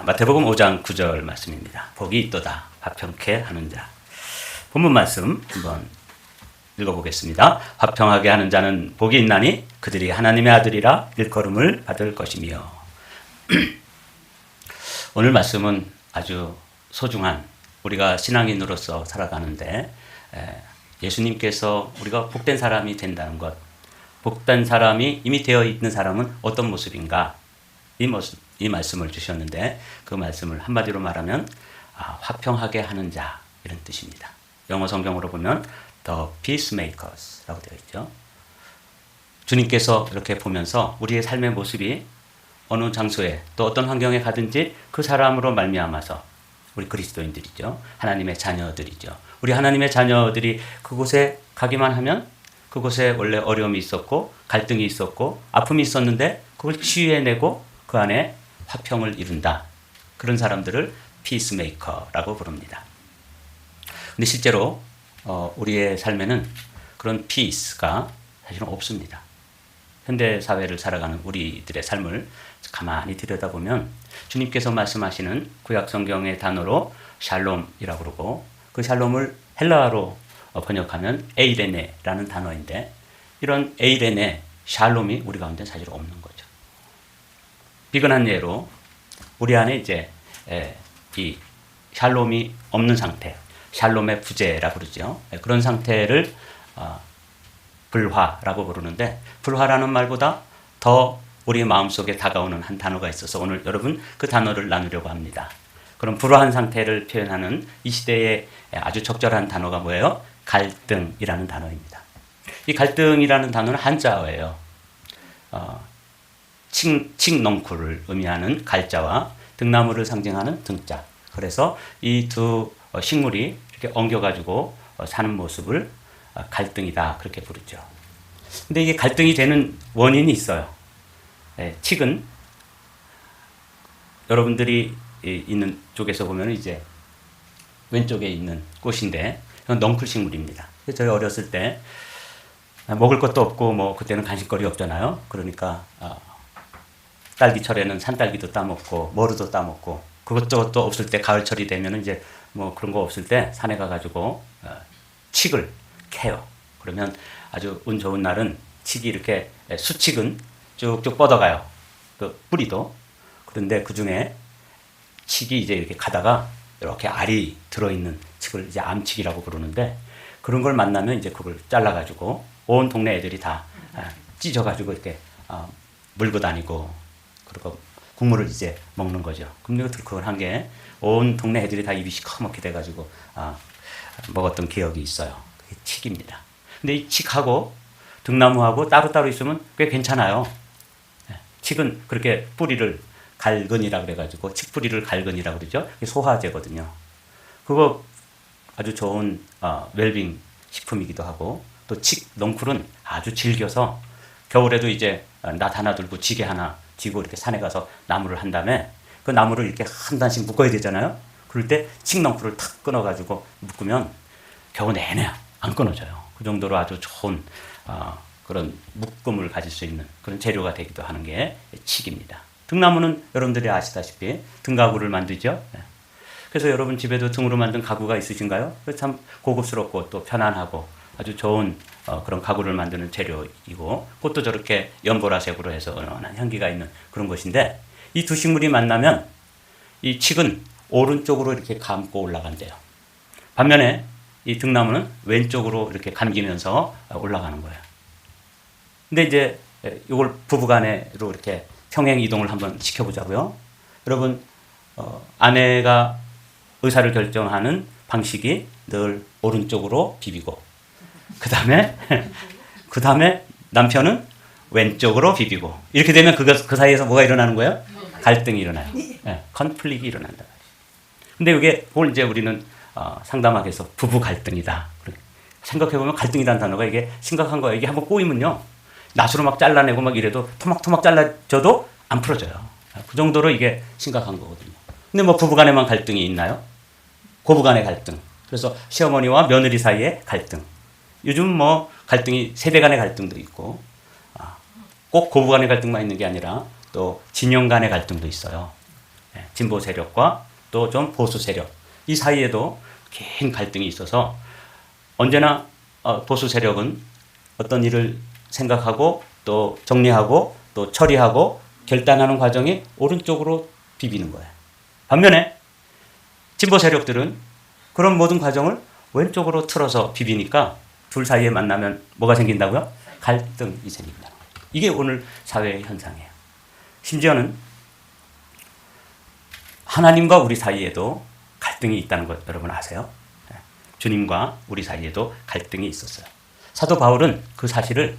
마태복음 5장 9절 말씀입니다. 복이 있도다 화평케 하는 자. 본문 말씀 한번 읽어보겠습니다. 화평하게 하는 자는 복이 있나니 그들이 하나님의 아들이라 일컬음을 받을 것이며. 오늘 말씀은 아주 소중한, 우리가 신앙인으로서 살아가는데 예수님께서 우리가 복된 사람이 된다는 것, 복된 사람이 이미 되어 있는 사람은 어떤 모습인가, 이 말씀을 주셨는데, 그 말씀을 한마디로 말하면 화평하게 하는 자, 이런 뜻입니다. 영어 성경으로 보면 The Peacemakers라고 되어 있죠. 주님께서 이렇게 보면서 우리의 삶의 모습이 어느 장소에 또 어떤 환경에 가든지 그 사람으로 말미암아서, 우리 그리스도인들이죠, 하나님의 자녀들이죠, 우리 하나님의 자녀들이 그곳에 가기만 하면 그곳에 원래 어려움이 있었고 갈등이 있었고 아픔이 있었는데 그걸 치유해내고 그 안에 화평을 이룬다. 그런 사람들을 피스메이커라고 부릅니다. 근데 실제로 우리의 삶에는 그런 피스가 사실은 없습니다. 현대 사회를 살아가는 우리들의 삶을 가만히 들여다보면 주님께서 말씀하시는 구약 성경의 단어로 샬롬이라고 그러고, 그 샬롬을 헬라어로 번역하면 에이레네라는 단어인데, 이런 에이레네, 샬롬이 우리 가운데 사실 없는 거죠. 비근한 예로 우리 안에 이제 이 샬롬이 없는 상태, 샬롬의 부재라고 그러죠. 그런 상태를 불화라고 부르는데, 불화라는 말보다 더 우리 마음속에 다가오는 한 단어가 있어서 오늘 여러분 그 단어를 나누려고 합니다. 그럼 불화한 상태를 표현하는 이 시대에 아주 적절한 단어가 뭐예요? 갈등이라는 단어입니다. 이 갈등이라는 단어는 한자어예요. 칡넝쿨을 의미하는 갈자와 등나무를 상징하는 등자. 그래서 이 두 식물이 이렇게 엉겨가지고 사는 모습을 갈등이다, 그렇게 부르죠. 근데 이게 갈등이 되는 원인이 있어요. 칡은 여러분들이 있는 쪽에서 보면 이제 왼쪽에 있는 꽃인데, 이건 넝쿨 식물입니다. 저희 어렸을 때 먹을 것도 없고 뭐 그때는 간식거리 없잖아요. 그러니까 딸기철에는 산딸기도 따먹고 머루도 따먹고, 그것도 없을 때 가을철이 되면 이제 뭐 그런 거 없을 때 산에 가가지고 칡을 캐요. 그러면 아주 운 좋은 날은 칡이 이렇게, 수칡은 쭉쭉 뻗어가요. 그 뿌리도. 그런데 그 중에 칡이 이제 이렇게 가다가 이렇게 알이 들어있는 칡을 이제 암칡이라고 부르는데, 그런 걸 만나면 이제 그걸 잘라가지고 온 동네 애들이 다 찢어가지고 이렇게 물고 다니고, 그리고 국물을 이제 먹는 거죠. 근데 그걸 한 게 온 동네 애들이 다 입이 시커멓게 돼가지고 먹었던 기억이 있어요. 그게 칡입니다. 근데 이 칡하고 등나무하고 따로따로 있으면 꽤 괜찮아요. 칡은 그렇게 뿌리를 갈근이라 그래가지고 칡뿌리를 갈근이라 그러죠. 소화제거든요. 그거 아주 좋은 웰빙 식품이기도 하고, 또 칡넝쿨은 아주 질겨서 겨울에도 이제 낫 하나 들고 지게 하나 지고 이렇게 산에 가서 나무를 한 다음에 그 나무를 이렇게 한 단씩 묶어야 되잖아요. 그럴 때 칡넝쿨을 탁 끊어가지고 묶으면 겨우 내내 안 끊어져요. 그 정도로 아주 좋은 그런 묶음을 가질 수 있는 그런 재료가 되기도 하는 게 칡입니다. 등나무는 여러분들이 아시다시피 등가구를 만들죠. 그래서 여러분 집에도 등으로 만든 가구가 있으신가요? 참 고급스럽고 또 편안하고 아주 좋은 그런 가구를 만드는 재료이고, 꽃도 저렇게 연보라색으로 해서 은은한 향기가 있는 그런 것인데, 이 두 식물이 만나면 이 칡은 오른쪽으로 이렇게 감고 올라간대요. 반면에 이 등나무는 왼쪽으로 이렇게 감기면서 올라가는 거예요. 근데 이제 이걸 부부간으로 이렇게 평행 이동을 한번 시켜보자고요. 여러분, 아내가 의사를 결정하는 방식이 늘 오른쪽으로 비비고, 그 다음에 남편은 왼쪽으로 비비고, 이렇게 되면 그 사이에서 뭐가 일어나는 거예요? 갈등이 일어나요. 컨플릭이 일어난다. 근데 그걸 이제 우리는 상담하기 위해서 부부 갈등이다. 생각해보면 갈등이라는 단어가 이게 심각한 거예요. 이게 한번 꼬이면요, 낫으로 막 잘라내고 막 이래도 토막토막 잘라져도 안 풀어져요. 그 정도로 이게 심각한 거거든요. 근데 뭐 부부간에만 갈등이 있나요? 고부간의 갈등. 그래서 시어머니와 며느리 사이의 갈등. 요즘 뭐 갈등이 세대 간의 갈등도 있고, 꼭 고부 간의 갈등만 있는 게 아니라 또 진영 간의 갈등도 있어요. 진보 세력과 또 좀 보수 세력 이 사이에도 긴 갈등이 있어서 언제나 보수 세력은 어떤 일을 생각하고 또 정리하고 또 처리하고 결단하는 과정이 오른쪽으로 비비는 거예요. 반면에 진보 세력들은 그런 모든 과정을 왼쪽으로 틀어서 비비니까 둘 사이에 만나면 뭐가 생긴다고요? 갈등이 생긴다는 거예요. 이게 오늘 사회의 현상이에요. 심지어는 하나님과 우리 사이에도 갈등이 있다는 것 여러분 아세요? 주님과 우리 사이에도 갈등이 있었어요. 사도 바울은 그 사실을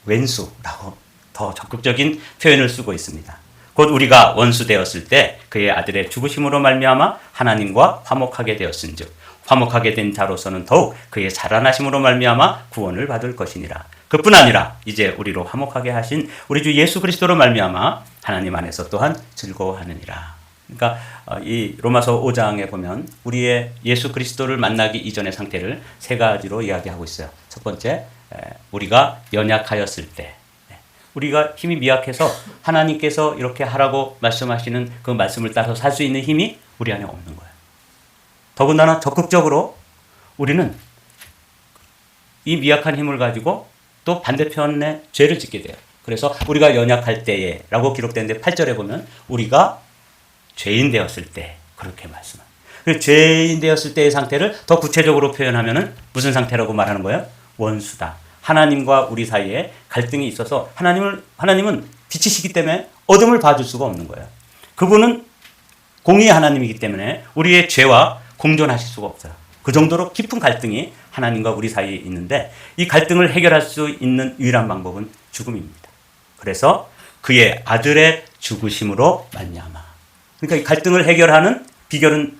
왼수라고 더 적극적인 표현을 쓰고 있습니다. 곧 우리가 원수 되었을 때 그의 아들의 죽으심으로 말미암아 하나님과 화목하게 되었은즉 화목하게 된 자로서는 더욱 그의 살아나심으로 말미암아 구원을 받을 것이니라. 그뿐 아니라 이제 우리로 화목하게 하신 우리 주 예수 그리스도로 말미암아 하나님 안에서 또한 즐거워하느니라. 그러니까 이 로마서 5장에 보면 우리의 예수 그리스도를 만나기 이전의 상태를 세 가지로 이야기하고 있어요. 첫 번째, 우리가 연약하였을 때, 우리가 힘이 미약해서 하나님께서 이렇게 하라고 말씀하시는 그 말씀을 따라서 살 수 있는 힘이 우리 안에 없는 거예요. 더군다나 적극적으로 우리는 이 미약한 힘을 가지고 또 반대편에 죄를 짓게 돼요. 그래서 우리가 연약할 때에 라고 기록되는데 8절에 보면 우리가 죄인 되었을 때 그렇게 말씀합니다. 그래서 죄인 되었을 때의 상태를 더 구체적으로 표현하면은 무슨 상태라고 말하는 거예요? 원수다. 하나님과 우리 사이에 갈등이 있어서 하나님은 빛이시기 때문에 어둠을 봐줄 수가 없는 거예요. 그분은 공의의 하나님이기 때문에 우리의 죄와 공존하실 수가 없어요. 그 정도로 깊은 갈등이 하나님과 우리 사이에 있는데 이 갈등을 해결할 수 있는 유일한 방법은 죽음입니다. 그래서 그의 아들의 죽으심으로 말미암아. 그러니까 이 갈등을 해결하는 비결은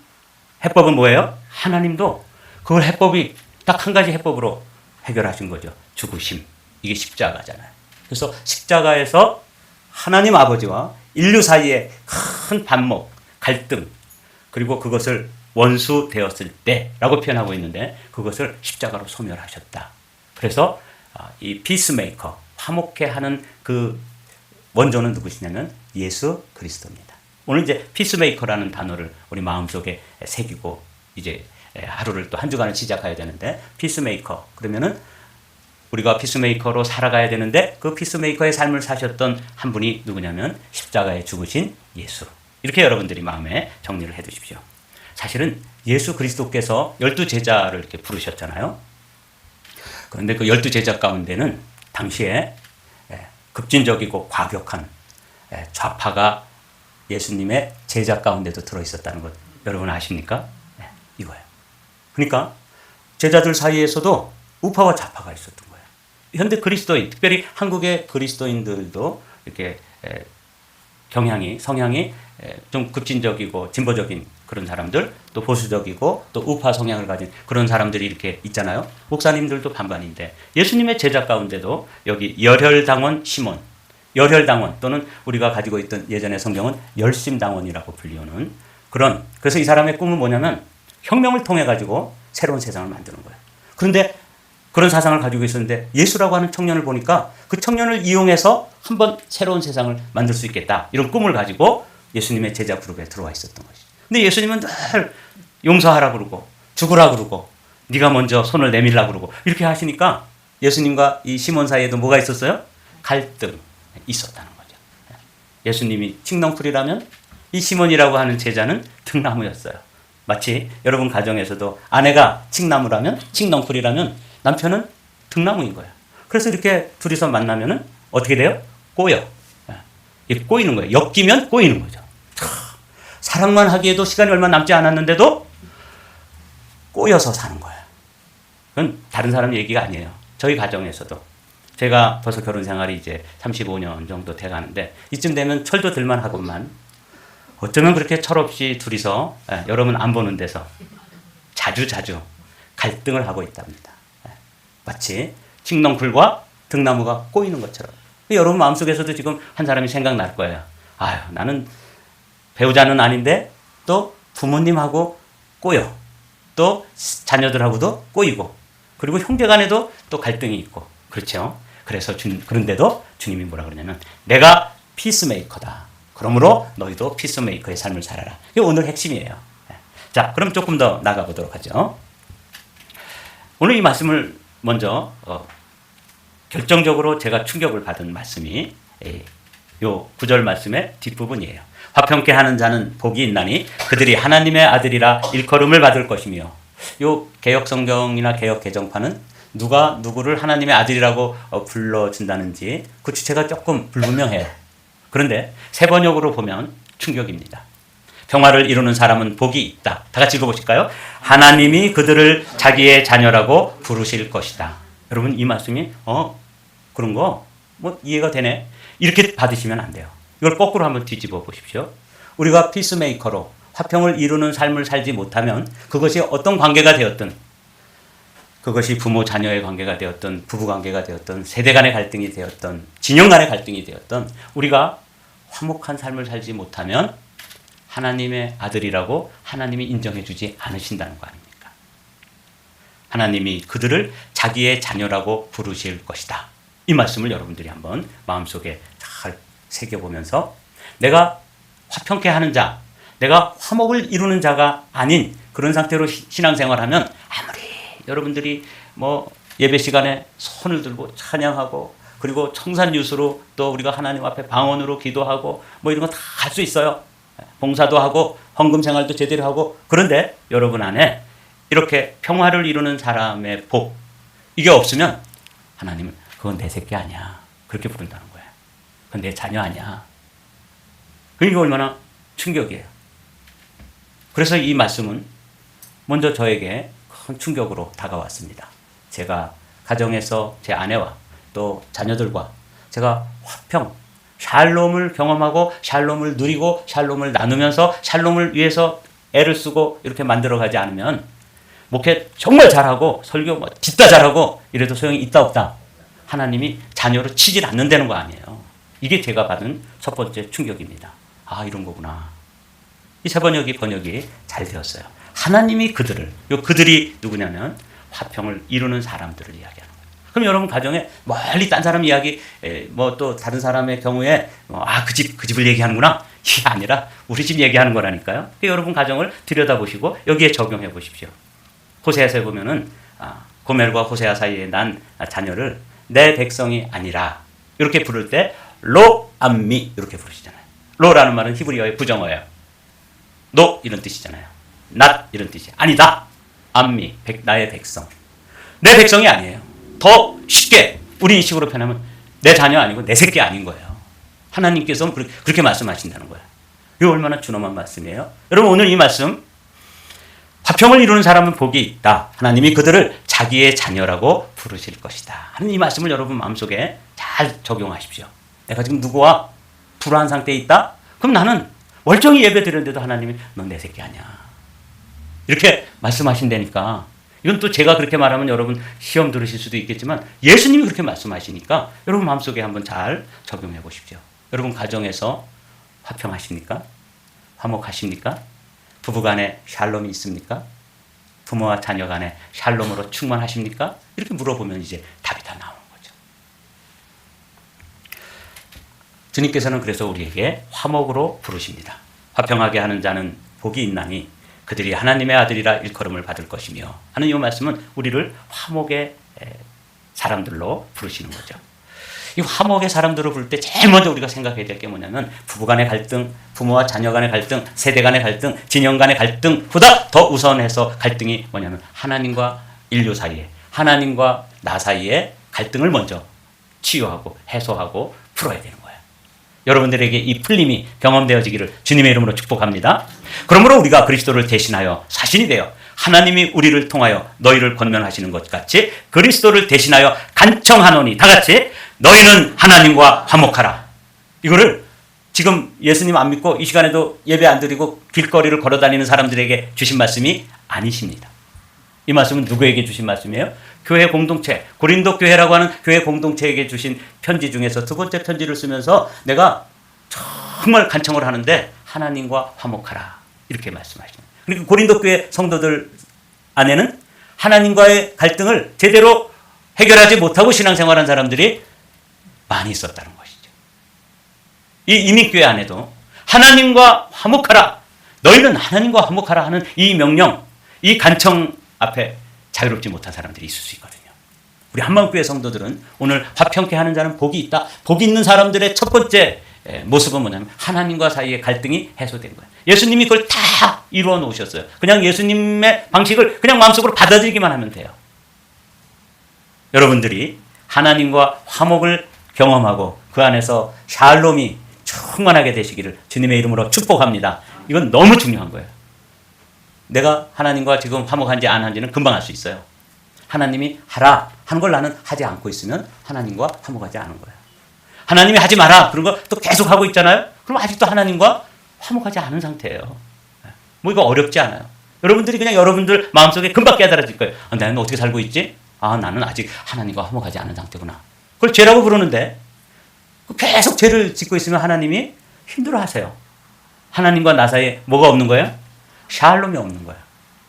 해법은 뭐예요? 하나님도 그걸 해법이 딱 한 가지 해법으로 해결하신 거죠. 죽으심. 이게 십자가잖아요. 그래서 십자가에서 하나님 아버지와 인류 사이에 큰 반목, 갈등, 그리고 그것을 원수 되었을 때라고 표현하고 있는데 그것을 십자가로 소멸하셨다. 그래서 이 피스메이커, 화목케 하는 그 원조는 누구시냐면 예수 그리스도입니다. 오늘 이제 피스메이커라는 단어를 우리 마음속에 새기고 이제 하루를 또 한 주간을 시작해야 되는데 피스메이커 그러면은 우리가 피스메이커로 살아가야 되는데 그 피스메이커의 삶을 사셨던 한 분이 누구냐면 십자가에 죽으신 예수. 이렇게 여러분들이 마음에 정리를 해 두십시오. 사실은 예수 그리스도께서 12제자를 이렇게 부르셨잖아요. 그런데 그 12제자 가운데는 당시에 급진적이고 과격한 좌파가 예수님의 제자 가운데도 들어있었다는 것 여러분 아십니까? 이거예요. 그러니까 제자들 사이에서도 우파와 좌파가 있었던 거예요. 현대 그리스도인, 특별히 한국의 그리스도인들도 이렇게 성향이 좀 급진적이고 진보적인 그런 사람들, 또 보수적이고 또 우파 성향을 가진 그런 사람들이 이렇게 있잖아요. 목사님들도 반반인데 예수님의 제자 가운데도 여기 열혈당원 시몬, 열혈당원 또는 우리가 가지고 있던 예전의 성경은 열심당원이라고 불리우는 그래서 이 사람의 꿈은 뭐냐면 혁명을 통해 가지고 새로운 세상을 만드는 거예요. 그런데 그런 사상을 가지고 있었는데 예수라고 하는 청년을 보니까 그 청년을 이용해서 한번 새로운 세상을 만들 수 있겠다. 이런 꿈을 가지고 예수님의 제자 그룹에 들어와 있었던 것이죠. 근데 예수님은 늘 용서하라 그러고 죽으라 그러고 네가 먼저 손을 내밀라 그러고 이렇게 하시니까 예수님과 이 시몬 사이에도 뭐가 있었어요? 갈등 있었다는 거죠. 예수님이 칡넝쿨이라면 이 시몬이라고 하는 제자는 등나무였어요. 마치 여러분 가정에서도 아내가 칡렁쿨이라면 남편은 등나무인 거예요. 그래서 이렇게 둘이서 만나면은 어떻게 돼요? 꼬여. 꼬이는 거예요. 엮이면 꼬이는 거죠. 사랑만 하기에도 시간이 얼마 남지 않았는데도 꼬여서 사는 거예요. 그건 다른 사람 얘기가 아니에요. 저희 가정에서도 제가 벌써 결혼 생활이 이제 35년 정도 돼 가는데 이쯤 되면 철도 들만 하고만 어쩌면 그렇게 철없이 둘이서 여러분 안 보는 데서 자주 갈등을 하고 있답니다. 마치 칡넝쿨과 등나무가 꼬이는 것처럼. 여러분 마음속에서도 지금 한 사람이 생각날 거예요. 아유, 나는 배우자는 아닌데 또 부모님하고 꼬여. 또 자녀들하고도 꼬이고. 그리고 형제간에도 또 갈등이 있고. 그렇죠? 그래서 그런데도 주님이 뭐라 그러냐면 내가 피스메이커다. 그러므로 너희도 피스메이커의 삶을 살아라. 이게 오늘 핵심이에요. 자, 그럼 조금 더 나가보도록 하죠. 오늘 이 말씀을 먼저 결정적으로 제가 충격을 받은 말씀이 요 9절 말씀의 뒷부분이에요. 화평케 하는 자는 복이 있나니 그들이 하나님의 아들이라 일컬음을 받을 것이며, 요 개혁성경이나 개혁개정판은 누가 누구를 하나님의 아들이라고 불러준다는지 그 주체가 조금 불분명해요. 그런데 새 번역으로 보면 충격입니다. 평화를 이루는 사람은 복이 있다. 다 같이 읽어보실까요? 하나님이 그들을 자기의 자녀라고 부르실 것이다. 여러분, 이 말씀이 그런 거 뭐 이해가 되네, 이렇게 받으시면 안 돼요. 이걸 거꾸로 한번 뒤집어 보십시오. 우리가 피스메이커로 화평을 이루는 삶을 살지 못하면 그것이 어떤 관계가 되었든, 그것이 부모 자녀의 관계가 되었든, 부부 관계가 되었든, 세대 간의 갈등이 되었든, 진영 간의 갈등이 되었든, 우리가 화목한 삶을 살지 못하면 하나님의 아들이라고 하나님이 인정해 주지 않으신다는 거 아닙니까? 하나님이 그들을 자기의 자녀라고 부르실 것이다. 이 말씀을 여러분들이 한번 마음속에 잘 새겨보면서, 내가 화평케 하는 자, 내가 화목을 이루는 자가 아닌 그런 상태로 신앙생활하면, 아무리 여러분들이 뭐 예배 시간에 손을 들고 찬양하고, 그리고 청산유수로 또 우리가 하나님 앞에 방언으로 기도하고 뭐 이런 거 다 할 수 있어요. 봉사도 하고 헌금 생활도 제대로 하고, 그런데 여러분 안에 이렇게 평화를 이루는 사람의 복, 이게 없으면 하나님은 그건 내 새끼 아니야, 그렇게 부른다는 거예요. 그건 내 자녀 아니야. 그러니까 얼마나 충격이에요. 그래서 이 말씀은 먼저 저에게 큰 충격으로 다가왔습니다. 제가 가정에서 제 아내와 또 자녀들과 제가 화평, 샬롬을 경험하고 샬롬을 누리고 샬롬을 나누면서 샬롬을 위해서 애를 쓰고 이렇게 만들어가지 않으면, 목회 정말 잘하고 설교 뭐 진짜 잘하고 이래도 소용이 있다 없다, 하나님이 자녀로 치질 않는다는 거 아니에요. 이게 제가 받은 첫 번째 충격입니다. 아, 이런 거구나. 이 새 번역이 잘 되었어요. 하나님이 그들을, 요 그들이 누구냐면 화평을 이루는 사람들을 이야기하는 거예요. 그럼 여러분 가정에 멀리 딴 사람 이야기, 뭐 또 다른 사람의 경우에 그 집을 얘기하는구나, 이게 아니라 우리 집 얘기하는 거라니까요. 여러분 가정을 들여다보시고 여기에 적용해 보십시오. 호세아서에 보면은 고멜과 호세아 사이에 난 자녀를 내 백성이 아니라 이렇게 부를 때 로 암미 이렇게 부르시잖아요. 로라는 말은 히브리어의 부정어예요. 노 이런 뜻이잖아요. not 이런 뜻이 아니다. 암미 나의 백성. 내 백성이 아니에요. 더 쉽게 우리 식으로 표현하면 내 자녀 아니고 내 새끼 아닌 거예요. 하나님께서 그렇게 말씀하신다는 거예요. 이거 얼마나 준엄한 말씀이에요. 여러분, 오늘 이 말씀, 화평을 이루는 사람은 복이 있다, 하나님이 그들을 자기의 자녀라고 부르실 것이다 하는 이 말씀을 여러분 마음속에 잘 적용하십시오. 내가 지금 누구와 불화한 상태에 있다? 그럼 나는 멀쩡히 예배 드렸는데도 하나님이 넌 내 새끼 아니야, 이렇게 말씀하신다니까. 이건 또 제가 그렇게 말하면 여러분 시험 들으실 수도 있겠지만, 예수님이 그렇게 말씀하시니까 여러분 마음속에 한번 잘 적용해 보십시오. 여러분 가정에서 화평하십니까? 화목하십니까? 부부간에 샬롬이 있습니까? 부모와 자녀 간에 샬롬으로 충만하십니까? 이렇게 물어보면 이제 답이 다 나오는 거죠. 주님께서는 그래서 우리에게 화목으로 부르십니다. 화평하게 하는 자는 복이 있나니 그들이 하나님의 아들이라 일컬음을 받을 것이며 하는 이 말씀은 우리를 화목의 사람들로 부르시는 거죠. 이 화목의 사람들을 부를 때 제일 먼저 우리가 생각해야 될 게 뭐냐면, 부부간의 갈등, 부모와 자녀 간의 갈등, 세대 간의 갈등, 진영 간의 갈등보다 더 우선해서 갈등이 뭐냐면 하나님과 인류 사이에, 하나님과 나 사이에 갈등을 먼저 치유하고 해소하고 풀어야 되는 거예요. 여러분들에게 이 풀림이 경험되어지기를 주님의 이름으로 축복합니다. 그러므로 우리가 그리스도를 대신하여 사신이 되어 하나님이 우리를 통하여 너희를 권면하시는 것 같이 그리스도를 대신하여 간청하노니, 다 같이 너희는 하나님과 화목하라. 이거를 지금 예수님 안 믿고 이 시간에도 예배 안 드리고 길거리를 걸어다니는 사람들에게 주신 말씀이 아니십니다. 이 말씀은 누구에게 주신 말씀이에요? 교회 공동체, 고린도 교회라고 하는 교회 공동체에게 주신 편지 중에서 두 번째 편지를 쓰면서 내가 정말 간청을 하는데 하나님과 화목하라, 이렇게 말씀하시는. 그리고 고린도 교회 성도들 안에는 하나님과의 갈등을 제대로 해결하지 못하고 신앙생활한 사람들이 많이 있었다는 것이죠. 이 이민교회 안에도 하나님과 화목하라. 너희는 하나님과 화목하라 하는 이 명령, 이 간청 앞에 자유롭지 못한 사람들이 있을 수 있거든요. 우리 한마음교회 성도들은 오늘 화평케 하는 자는 복이 있다. 복이 있는 사람들의 첫 번째 모습은 뭐냐면 하나님과 사이의 갈등이 해소된 거예요. 예수님이 그걸 다 이루어 놓으셨어요. 그냥 예수님의 방식을 그냥 마음속으로 받아들이기만 하면 돼요. 여러분들이 하나님과 화목을 경험하고 그 안에서 샬롬이 충만하게 되시기를 주님의 이름으로 축복합니다. 이건 너무 중요한 거예요. 내가 하나님과 지금 화목한지 안 한지는 금방 알 수 있어요. 하나님이 하라 하는 걸 나는 하지 않고 있으면 하나님과 화목하지 않은 거예요. 하나님이 하지 마라 그런 거 또 계속 하고 있잖아요. 그럼 아직도 하나님과 화목하지 않은 상태예요. 뭐 이거 어렵지 않아요. 여러분들이 그냥 여러분들 마음속에 금방 깨달아질 거예요. 나는 어떻게 살고 있지? 나는 아직 하나님과 화목하지 않은 상태구나. 그걸 죄라고 부르는데 계속 죄를 짓고 있으면 하나님이 힘들어하세요. 하나님과 나 사이에 뭐가 없는 거예요? 샬롬이 없는 거예요.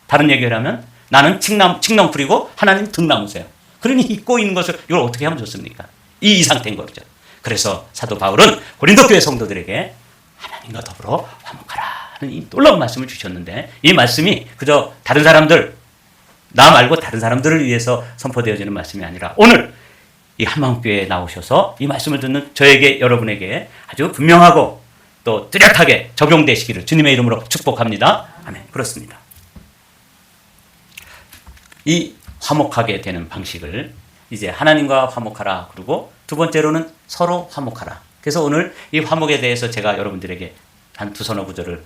다른 얘기를 하면 나는 칡렁풀이고 하나님 등나무세요. 그러니 이 꼬이는 것을 이걸 어떻게 하면 좋습니까? 이 상태인 거죠. 그래서 사도 바울은 고린도 교회 성도들에게 하나님과 더불어 화목하라 하는 이 놀라운 말씀을 주셨는데 이 말씀이 그저 다른 사람들 나 말고 다른 사람들을 위해서 선포되어지는 말씀이 아니라 오늘 이 한마음교회에 나오셔서 이 말씀을 듣는 저에게 여러분에게 아주 분명하고 또 뚜렷하게 적용되시기를 주님의 이름으로 축복합니다. 아멘. 그렇습니다. 이 화목하게 되는 방식을 이제 하나님과 화목하라 그리고 두 번째로는 서로 화목하라. 그래서 오늘 이 화목에 대해서 제가 여러분들에게 한 두 서너 구절을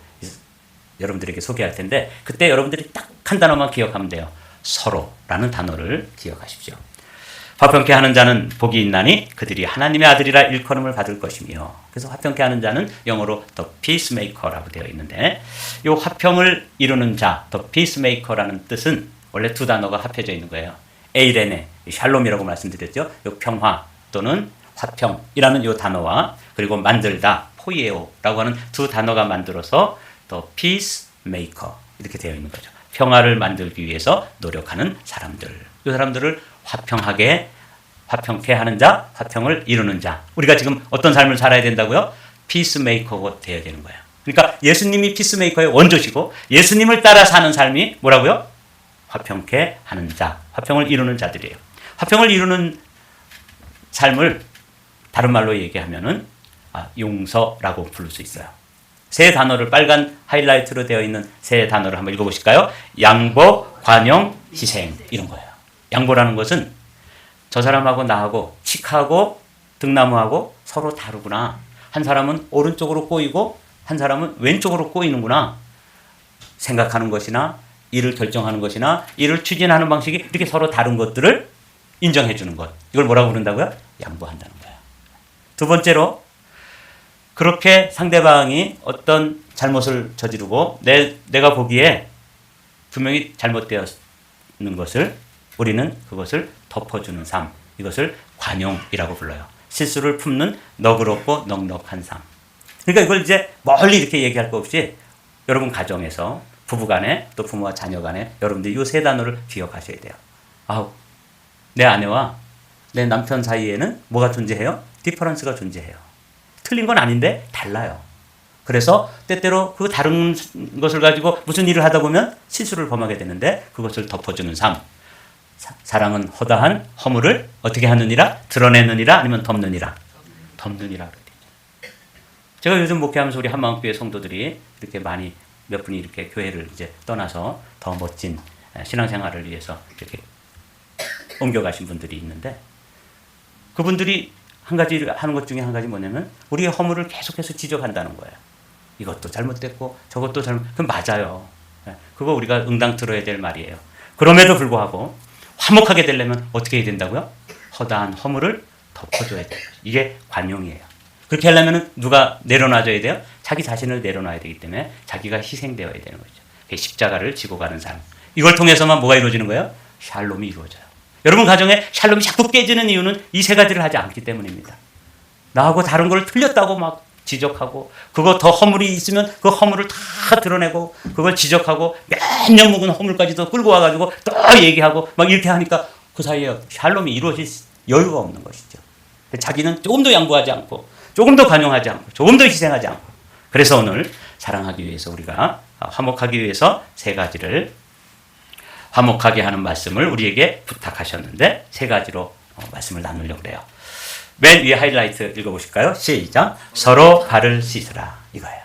여러분들에게 소개할 텐데 그때 여러분들이 딱 한 단어만 기억하면 돼요. 서로라는 단어를 기억하십시오. 화평케 하는 자는 복이 있나니 그들이 하나님의 아들이라 일컬음을 받을 것이며 그래서 화평케 하는 자는 영어로 the peacemaker라고 되어 있는데 이 화평을 이루는 자 the peacemaker라는 뜻은 원래 두 단어가 합해져 있는 거예요. 에이레네, 샬롬이라고 말씀드렸죠. 이 평화 또는 화평이라는 이 단어와 그리고 만들다, 포이에오라고 하는 두 단어가 만들어서 the peacemaker 이렇게 되어 있는 거죠. 평화를 만들기 위해서 노력하는 사람들. 이 사람들을 화평케 하는 자, 화평을 이루는 자. 우리가 지금 어떤 삶을 살아야 된다고요? 피스메이커가 되어야 되는 거예요. 그러니까 예수님이 피스메이커의 원조시고 예수님을 따라 사는 삶이 뭐라고요? 화평케 하는 자, 화평을 이루는 자들이에요. 화평을 이루는 삶을 다른 말로 얘기하면은 용서라고 부를 수 있어요. 세 단어를 빨간 하이라이트로 되어 있는 세 단어를 한번 읽어보실까요? 양보, 관용, 희생 이런 거예요. 양보라는 것은 저 사람하고 나하고 칙하고 등나무하고 서로 다르구나. 한 사람은 오른쪽으로 꼬이고 한 사람은 왼쪽으로 꼬이는구나. 생각하는 것이나 일을 결정하는 것이나 일을 추진하는 방식이 이렇게 서로 다른 것들을 인정해 주는 것. 이걸 뭐라고 부른다고요? 양보한다는 거예요. 두 번째로 그렇게 상대방이 어떤 잘못을 저지르고 내가 보기에 분명히 잘못되었는 것을 우리는 그것을 덮어주는 삶. 이것을 관용이라고 불러요. 실수를 품는 너그럽고 넉넉한 삶. 그러니까 이걸 이제 멀리 이렇게 얘기할 거 없이 여러분 가정에서 부부간에 또 부모와 자녀간에 여러분들이 이 세 단어를 기억하셔야 돼요. 내 아내와 내 남편 사이에는 뭐가 존재해요? 디퍼런스가 존재해요. 틀린 건 아닌데 달라요. 그래서 때때로 그 다른 것을 가지고 무슨 일을 하다 보면 실수를 범하게 되는데 그것을 덮어주는 삶. 사랑은 허다한 허물을 어떻게 하느니라? 드러내느니라? 아니면 덮느니라? 덮느니라. 제가 요즘 목회하면서 우리 한마음교회 성도들이 이렇게 많이 몇 분이 이렇게 교회를 이제 떠나서 더 멋진 신앙생활을 위해서 이렇게 옮겨가신 분들이 있는데 그분들이 한 가지 하는 것 중에 한 가지 뭐냐면 우리의 허물을 계속해서 지적한다는 거예요. 이것도 잘못됐고 저것도 그럼 맞아요. 그거 우리가 응당 들어야 될 말이에요. 그럼에도 불구하고 화목하게 되려면 어떻게 해야 된다고요? 허다한 허물을 덮어줘야 돼요. 이게 관용이에요. 그렇게 하려면 누가 내려놔줘야 돼요? 자기 자신을 내려놔야 되기 때문에 자기가 희생되어야 되는 거죠. 십자가를 지고 가는 삶. 이걸 통해서만 뭐가 이루어지는 거예요? 샬롬이 이루어져요. 여러분 가정에 샬롬이 자꾸 깨지는 이유는 이 세 가지를 하지 않기 때문입니다. 나하고 다른 걸 틀렸다고 막 지적하고 그거 더 허물이 있으면 그 허물을 다 드러내고 그걸 지적하고 몇 년 묵은 허물까지도 끌고 와가지고 또 얘기하고 막 이렇게 하니까 그 사이에 샬롬이 이루어질 여유가 없는 것이죠. 자기는 조금 더 양보하지 않고 조금 더 관용하지 않고 조금 더 희생하지 않고 그래서 오늘 사랑하기 위해서 우리가 화목하기 위해서 세 가지를 화목하게 하는 말씀을 우리에게 부탁하셨는데 세 가지로 말씀을 나누려고 그래요. 맨 위에 하이라이트 읽어보실까요? 시작. 서로 발을 씻으라. 이거예요.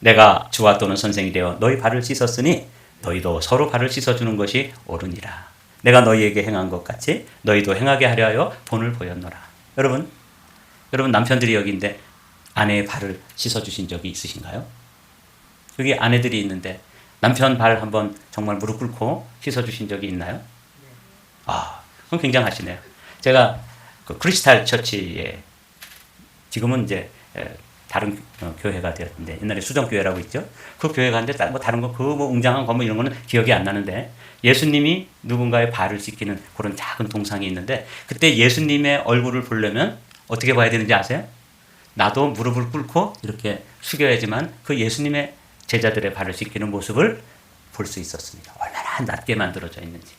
내가 주와 또는 선생이 되어 너희 발을 씻었으니 너희도 서로 발을 씻어주는 것이 옳으니라. 내가 너희에게 행한 것 같이 너희도 행하게 하려 하여 본을 보였노라. 여러분 남편들이 여기인데 아내의 발을 씻어주신 적이 있으신가요? 여기 아내들이 있는데 남편 발 한번 정말 무릎 꿇고 씻어주신 적이 있나요? 그럼 굉장하시네요. 제가 그 크리스탈 처치에 지금은 이제 다른 교회가 되었는데 옛날에 수정교회라고 있죠. 그 교회 갔는데 뭐 다른 거 그 뭐 웅장한 건물 이런 거는 기억이 안 나는데 예수님이 누군가의 발을 씻기는 그런 작은 동상이 있는데 그때 예수님의 얼굴을 보려면 어떻게 봐야 되는지 아세요? 나도 무릎을 꿇고 이렇게 숙여야지만 그 예수님의 제자들의 발을 씻기는 모습을 볼 수 있었습니다. 얼마나 낮게 만들어져 있는지.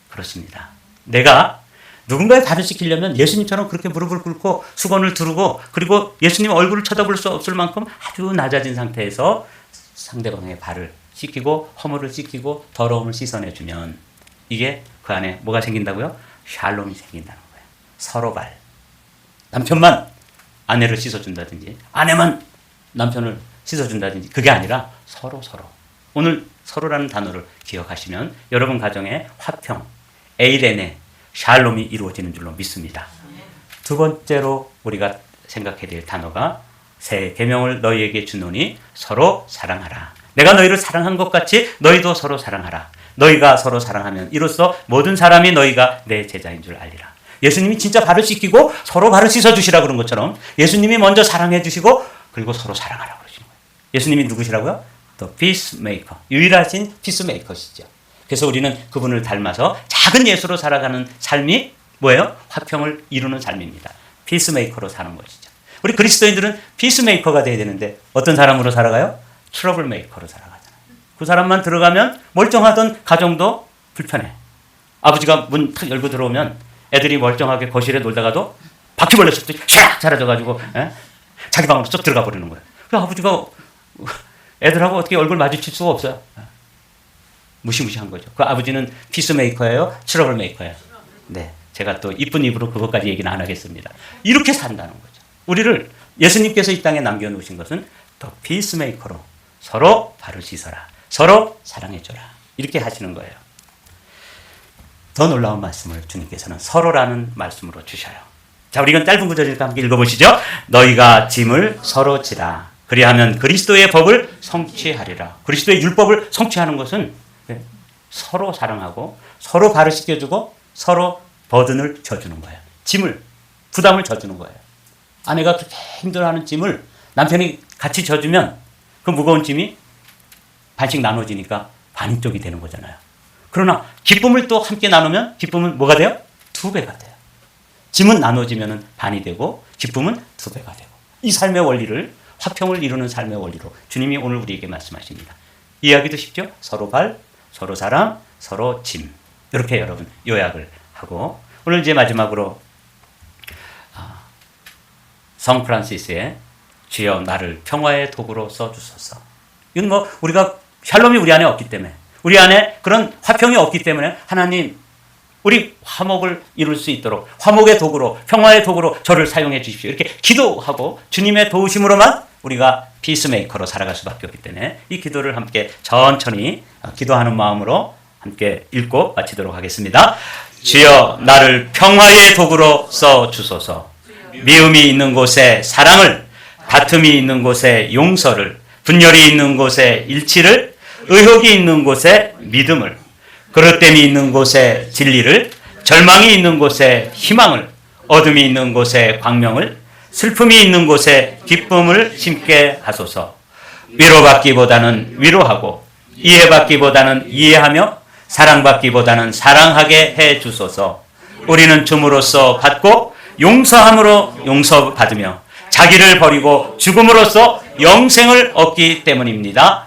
그렇습니다. 내가 누군가의 발을 씻기려면 예수님처럼 그렇게 무릎을 꿇고 수건을 두르고 그리고 예수님 얼굴을 쳐다볼 수 없을 만큼 아주 낮아진 상태에서 상대방의 발을 씻기고 허물을 씻기고 더러움을 씻어내주면 이게 그 안에 뭐가 생긴다고요? 샬롬이 생긴다는 거예요. 서로 발. 남편만 아내를 씻어준다든지 아내만 남편을 씻어준다든지 그게 아니라 서로. 오늘 서로라는 단어를 기억하시면 여러분 가정의 화평, 에이레네, 샬롬이 이루어지는 줄로 믿습니다. 두 번째로 우리가 생각해야 될 단어가 새 계명을 너희에게 주노니 서로 사랑하라. 내가 너희를 사랑한 것 같이 너희도 서로 사랑하라. 너희가 서로 사랑하면 이로써 모든 사람이 너희가 내 제자인 줄 알리라. 예수님이 진짜 발을 씻기고 서로 발을 씻어주시라 그런 것처럼 예수님이 먼저 사랑해 주시고 그리고 서로 사랑하라고 그러시는 거예요. 예수님이 누구시라고요? The peacemaker. 유일하신 피스메이커시죠. 그래서 우리는 그분을 닮아서 작은 예수로 살아가는 삶이 뭐예요? 화평을 이루는 삶입니다. 피스메이커로 사는 것이죠. 우리 그리스도인들은 피스메이커가 돼야 되는데 어떤 사람으로 살아가요? 트러블 메이커로 살아가잖아요. 그 사람만 들어가면 멀쩡하던 가정도 불편해. 아버지가 문 탁 열고 들어오면 애들이 멀쩡하게 거실에 놀다가도 바퀴벌레 속도 샥 사라져가지고 자기 방으로 쏙 들어가 버리는 거예요. 그 아버지가 애들하고 어떻게 얼굴 마주칠 수가 없어요. 무시무시한 거죠. 그 아버지는 피스메이커예요? 트러블 메이커예요? 네, 제가 또 이쁜 입으로 그것까지 얘기는 안 하겠습니다. 이렇게 산다는 거죠. 우리를 예수님께서 이 땅에 남겨놓으신 것은 더 피스메이커로 서로 발을 씻어라. 서로 사랑해줘라. 이렇게 하시는 거예요. 더 놀라운 말씀을 주님께서는 서로라는 말씀으로 주셔요. 자, 우리 이건 짧은 구절이니까 함께 읽어보시죠. 너희가 짐을 서로 지라. 그리하면 그리스도의 법을 성취하리라. 그리스도의 율법을 성취하는 것은 서로 사랑하고 서로 발을 씻겨주고 서로 버든을 져주는 거예요. 짐을, 부담을 져주는 거예요. 아내가 그렇게 힘들어하는 짐을 남편이 같이 져주면 그 무거운 짐이 반씩 나눠지니까 반 쪽이 되는 거잖아요. 그러나 기쁨을 또 함께 나누면 기쁨은 뭐가 돼요? 2배가 돼요. 짐은 나눠지면 반이 되고 기쁨은 2배가 되고 이 삶의 원리를 화평을 이루는 삶의 원리로 주님이 오늘 우리에게 말씀하십니다. 이해하기도 쉽죠? 서로 발, 서로 사랑, 서로 짐. 이렇게 여러분 요약을 하고 오늘 이제 마지막으로 성 프란시스의 주여 나를 평화의 도구로 써주소서. 이건 뭐 우리가 샬롬이 우리 안에 없기 때문에 우리 안에 그런 화평이 없기 때문에 하나님 우리 화목을 이룰 수 있도록 화목의 도구로 평화의 도구로 저를 사용해 주십시오. 이렇게 기도하고 주님의 도우심으로만 우리가 피스메이커로 살아갈 수밖에 없기 때문에 이 기도를 함께 천천히 기도하는 마음으로 함께 읽고 마치도록 하겠습니다. 주여 나를 평화의 도구로 써주소서. 미움이 있는 곳에 사랑을, 다툼이 있는 곳에 용서를, 분열이 있는 곳에 일치를, 의혹이 있는 곳에 믿음을, 그릇됨이 있는 곳에 진리를, 절망이 있는 곳에 희망을, 어둠이 있는 곳에 광명을, 슬픔이 있는 곳에 기쁨을 심게 하소서. 위로받기보다는 위로하고 이해받기보다는 이해하며 사랑받기보다는 사랑하게 해 주소서. 우리는 줌으로써 받고 용서함으로 용서받으며 자기를 버리고 죽음으로써 영생을 얻기 때문입니다.